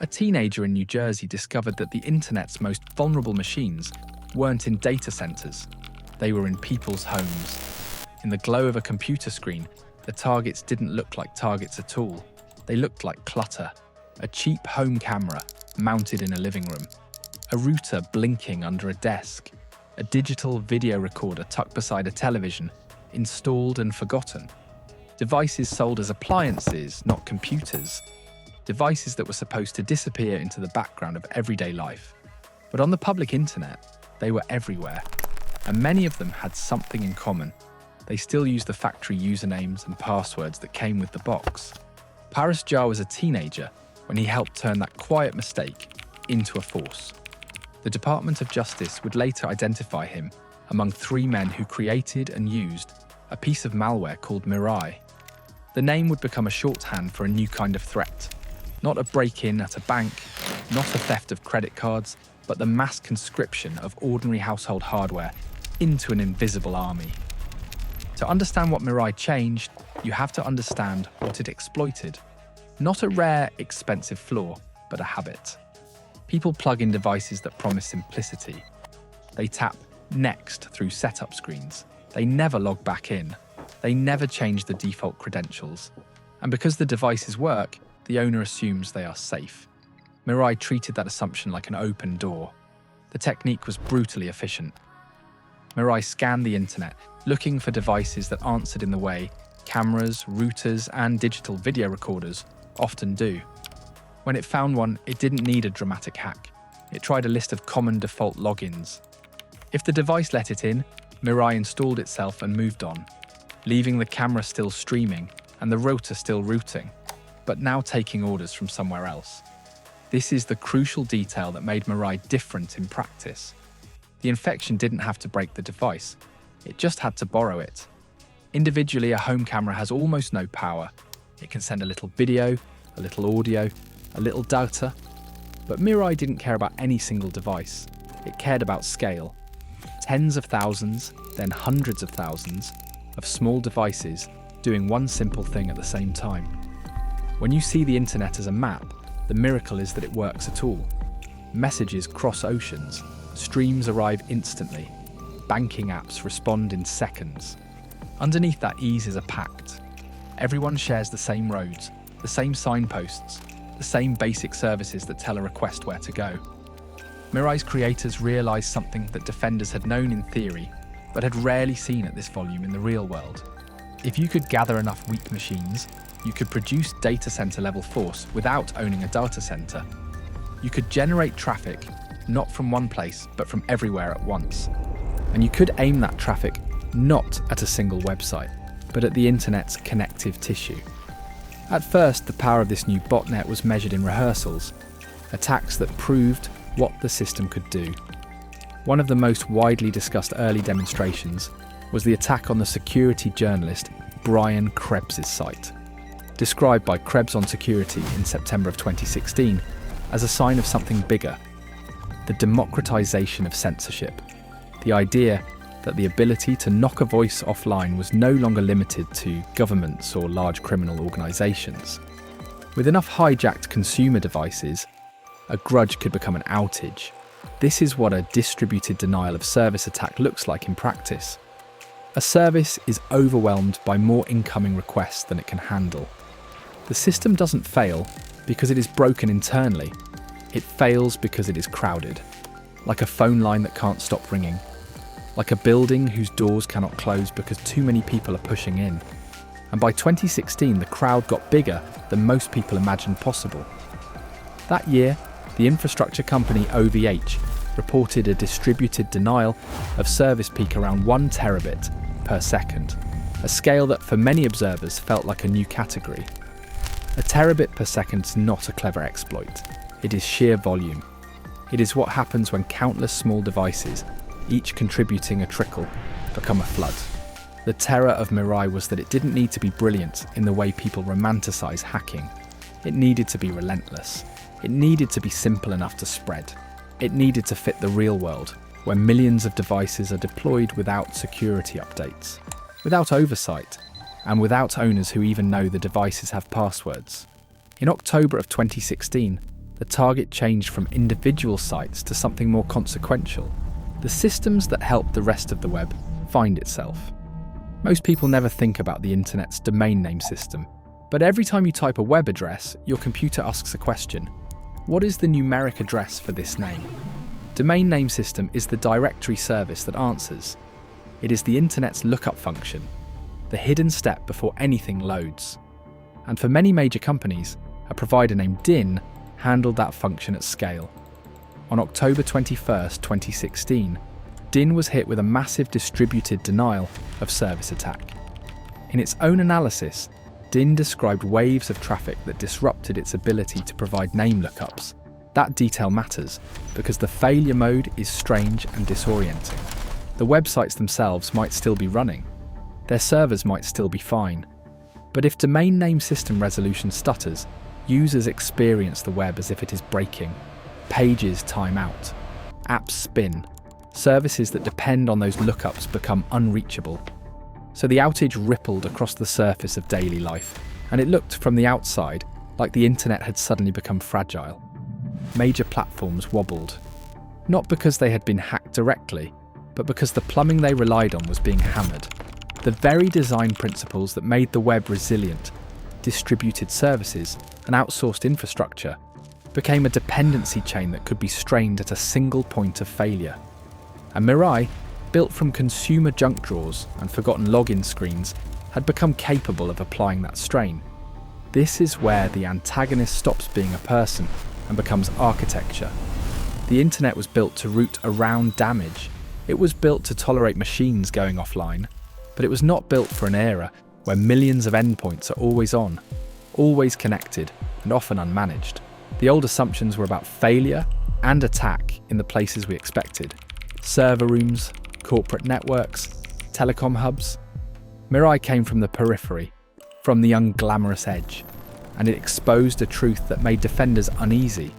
A teenager in New Jersey discovered that the internet's most vulnerable machines weren't in data centers. They were in people's homes. In the glow of a computer screen, the targets didn't look like targets at all. They looked like clutter. A cheap home camera mounted in a living room. A router blinking under a desk. A digital video recorder tucked beside a television, installed and forgotten. Devices sold as appliances, not computers. Devices that were supposed to disappear into the background of everyday life. But on the public internet, they were everywhere. And many of them had something in common. They still used the factory usernames and passwords that came with the box. Paras Jar was a teenager when he helped turn that quiet mistake into a force. The Department of Justice would later identify him among 3 men who created and used a piece of malware called Mirai. The name would become a shorthand for a new kind of threat. Not a break-in at a bank, not a theft of credit cards, but the mass conscription of ordinary household hardware into an invisible army. To understand what Mirai changed, you have to understand what it exploited. Not a rare, expensive flaw, but a habit. People plug in devices that promise simplicity. They tap next through setup screens. They never log back in. They never change the default credentials. And because the devices work, the owner assumes they are safe. Mirai treated that assumption like an open door. The technique was brutally efficient. Mirai scanned the internet, looking for devices that answered in the way cameras, routers, and digital video recorders often do. When it found one, it didn't need a dramatic hack. It tried a list of common default logins. If the device let it in, Mirai installed itself and moved on, leaving the camera still streaming and the router still routing, but now taking orders from somewhere else. This is the crucial detail that made Mirai different in practice. The infection didn't have to break the device, it just had to borrow it. Individually, a home camera has almost no power. It can send a little video, a little audio, a little data. But Mirai didn't care about any single device. It cared about scale. Tens of thousands, then hundreds of thousands, of small devices doing one simple thing at the same time. When you see the internet as a map, the miracle is that it works at all. Messages cross oceans, streams arrive instantly, banking apps respond in seconds. Underneath that ease is a pact. Everyone shares the same roads, the same signposts, the same basic services that tell a request where to go. Mirai's creators realized something that defenders had known in theory, but had rarely seen at this volume in the real world. If you could gather enough weak machines, you could produce data center level force without owning a data center. You could generate traffic, not from one place, but from everywhere at once. And you could aim that traffic not at a single website, but at the internet's connective tissue. At first, the power of this new botnet was measured in rehearsals, attacks that proved what the system could do. One of the most widely discussed early demonstrations was the attack on the security journalist Brian Krebs' site, described by Krebs on Security in September of 2016 as a sign of something bigger, the democratization of censorship, the idea that the ability to knock a voice offline was no longer limited to governments or large criminal organizations. With enough hijacked consumer devices, a grudge could become an outage. This is what a distributed denial of service attack looks like in practice. A service is overwhelmed by more incoming requests than it can handle. The system doesn't fail because it is broken internally. It fails because it is crowded, like a phone line that can't stop ringing, like a building whose doors cannot close because too many people are pushing in. And by 2016, the crowd got bigger than most people imagined possible. That year, the infrastructure company OVH reported a distributed denial of service peak around 1 terabit per second, a scale that for many observers felt like a new category. A terabit per second is not a clever exploit. It is sheer volume. It is what happens when countless small devices, each contributing a trickle, become a flood. The terror of Mirai was that it didn't need to be brilliant in the way people romanticize hacking. It needed to be relentless. It needed to be simple enough to spread. It needed to fit the real world, where millions of devices are deployed without security updates, without oversight, and without owners who even know the devices have passwords. In October of 2016, the target changed from individual sites to something more consequential: the systems that help the rest of the web find itself. Most people never think about the internet's domain name system, but every time you type a web address, your computer asks a question: what is the numeric address for this name? Domain name system is the directory service that answers. It is the internet's lookup function, the hidden step before anything loads. And for many major companies, a provider named DIN handled that function at scale. On October 21st, 2016, DIN was hit with a massive distributed denial of service attack. In its own analysis, DIN described waves of traffic that disrupted its ability to provide name lookups. That detail matters because the failure mode is strange and disorienting. The websites themselves might still be running. Their servers might still be fine. But if domain name system resolution stutters, users experience the web as if it is breaking. Pages time out. Apps spin. Services that depend on those lookups become unreachable. So the outage rippled across the surface of daily life, and it looked from the outside like the internet had suddenly become fragile. Major platforms wobbled. Not because they had been hacked directly, but because the plumbing they relied on was being hammered. The very design principles that made the web resilient, distributed services, and outsourced infrastructure, became a dependency chain that could be strained at a single point of failure. And Mirai, built from consumer junk drawers and forgotten login screens, had become capable of applying that strain. This is where the antagonist stops being a person and becomes architecture. The internet was built to route around damage. It was built to tolerate machines going offline, but it was not built for an era where millions of endpoints are always on, always connected, and often unmanaged. The old assumptions were about failure and attack in the places we expected: server rooms, corporate networks, telecom hubs. Mirai came from the periphery, from the unglamorous edge, and it exposed a truth that made defenders uneasy.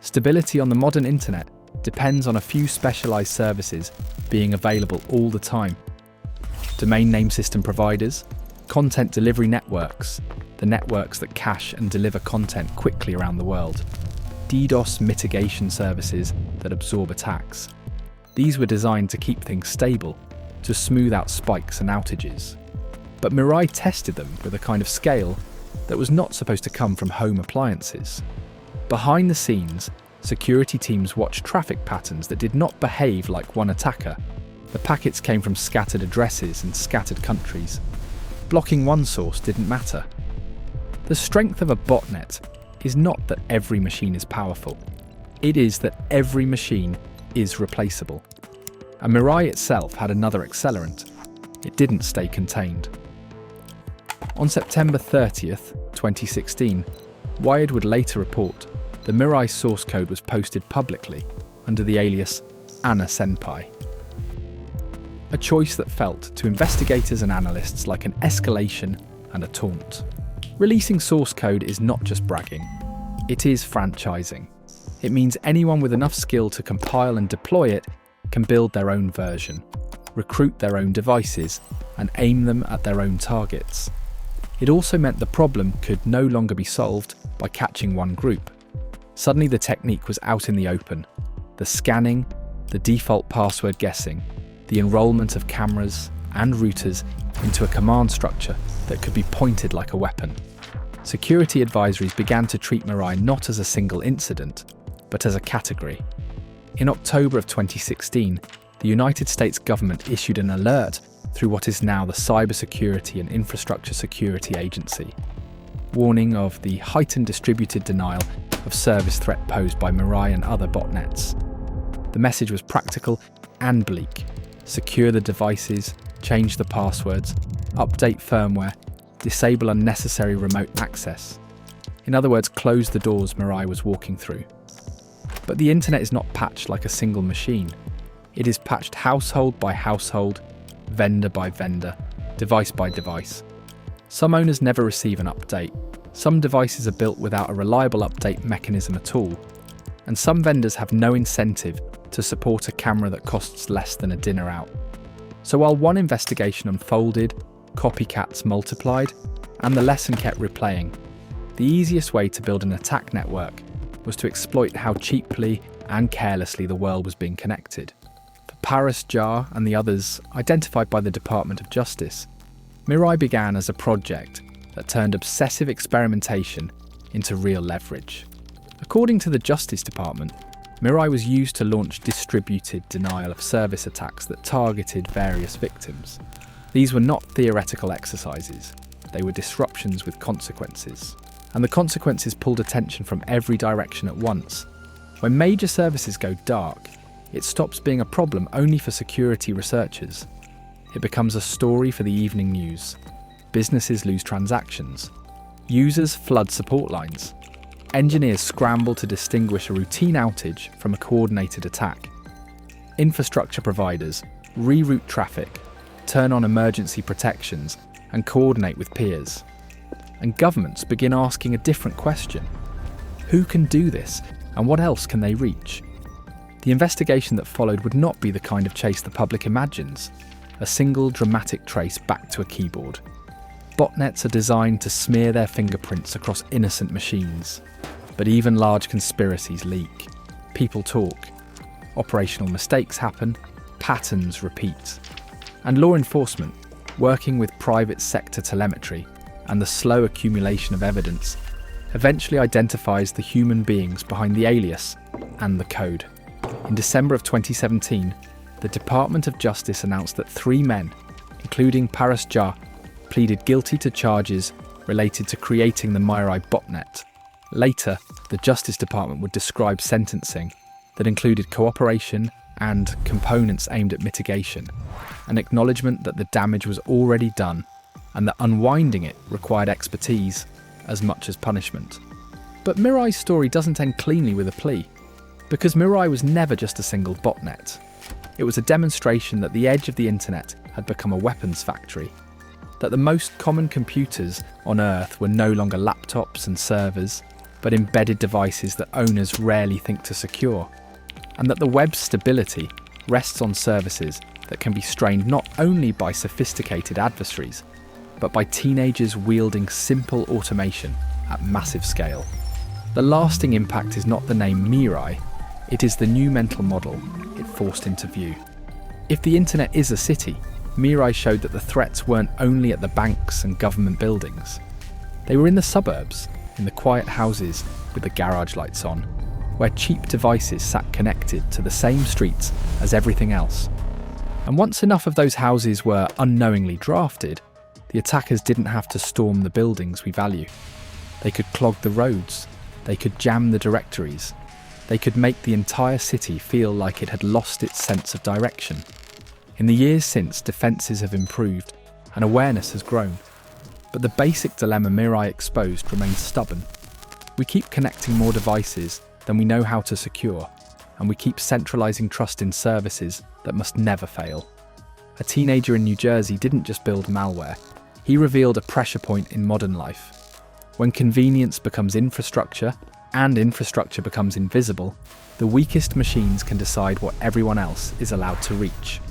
Stability on the modern internet depends on a few specialized services being available all the time. Domain name system providers, content delivery networks, the networks that cache and deliver content quickly around the world, DDoS mitigation services that absorb attacks. These were designed to keep things stable, to smooth out spikes and outages. But Mirai tested them with a kind of scale that was not supposed to come from home appliances. Behind the scenes, security teams watched traffic patterns that did not behave like one attacker. The packets came from scattered addresses in scattered countries. Blocking one source didn't matter. The strength of a botnet is not that every machine is powerful. It is that every machine is replaceable. And Mirai itself had another accelerant. It didn't stay contained. On September 30th, 2016, Wired would later report the Mirai source code was posted publicly under the alias Anna Senpai. A choice that felt to investigators and analysts like an escalation and a taunt. Releasing source code is not just bragging, it is franchising. It means anyone with enough skill to compile and deploy it can build their own version, recruit their own devices, and aim them at their own targets. It also meant the problem could no longer be solved by catching one group. Suddenly the technique was out in the open. The scanning, the default password guessing, the enrollment of cameras and routers into a command structure that could be pointed like a weapon. Security advisories began to treat Mirai not as a single incident, but as a category. In October of 2016, the United States government issued an alert through what is now the Cybersecurity and Infrastructure Security Agency, warning of the heightened distributed denial of service threat posed by Mirai and other botnets. The message was practical and bleak. Secure the devices, change the passwords, update firmware, disable unnecessary remote access. In other words, close the doors Mirai was walking through. But the internet is not patched like a single machine. It is patched household by household, vendor by vendor, device by device. Some owners never receive an update. Some devices are built without a reliable update mechanism at all. And some vendors have no incentive to support a camera that costs less than a dinner out. So while one investigation unfolded, copycats multiplied, and the lesson kept replaying, the easiest way to build an attack network was to exploit how cheaply and carelessly the world was being connected. For Paris Jar and the others identified by the Department of Justice, Mirai began as a project that turned obsessive experimentation into real leverage. According to the Justice Department, Mirai was used to launch distributed denial of service attacks that targeted various victims. These were not theoretical exercises, they were disruptions with consequences. And the consequences pulled attention from every direction at once. When major services go dark, it stops being a problem only for security researchers. It becomes a story for the evening news. Businesses lose transactions. Users flood support lines. Engineers scramble to distinguish a routine outage from a coordinated attack. Infrastructure providers reroute traffic, turn on emergency protections, and coordinate with peers. And governments begin asking a different question. Who can do this, and what else can they reach? The investigation that followed would not be the kind of chase the public imagines, a single dramatic trace back to a keyboard. Botnets are designed to smear their fingerprints across innocent machines. But even large conspiracies leak. People talk. Operational mistakes happen. Patterns repeat. And law enforcement, working with private sector telemetry and the slow accumulation of evidence, eventually identifies the human beings behind the alias and the code. In December of 2017, the Department of Justice announced that 3 men, including Paris Jar, pleaded guilty to charges related to creating the Mirai botnet. Later, the Justice Department would describe sentencing that included cooperation and components aimed at mitigation, an acknowledgement that the damage was already done and that unwinding it required expertise as much as punishment. But Mirai's story doesn't end cleanly with a plea, because Mirai was never just a single botnet. It was a demonstration that the edge of the internet had become a weapons factory, that the most common computers on Earth were no longer laptops and servers, but embedded devices that owners rarely think to secure, and that the web's stability rests on services that can be strained not only by sophisticated adversaries, but by teenagers wielding simple automation at massive scale. The lasting impact is not the name Mirai, it is the new mental model it forced into view. If the internet is a city, Mirai showed that the threats weren't only at the banks and government buildings. They were in the suburbs, in the quiet houses with the garage lights on, where cheap devices sat connected to the same streets as everything else. And once enough of those houses were unknowingly drafted, the attackers didn't have to storm the buildings we value. They could clog the roads, they could jam the directories, they could make the entire city feel like it had lost its sense of direction. In the years since, defences have improved and awareness has grown. But the basic dilemma Mirai exposed remains stubborn. We keep connecting more devices than we know how to secure, and we keep centralising trust in services that must never fail. A teenager in New Jersey didn't just build malware, he revealed a pressure point in modern life. When convenience becomes infrastructure, and infrastructure becomes invisible, the weakest machines can decide what everyone else is allowed to reach.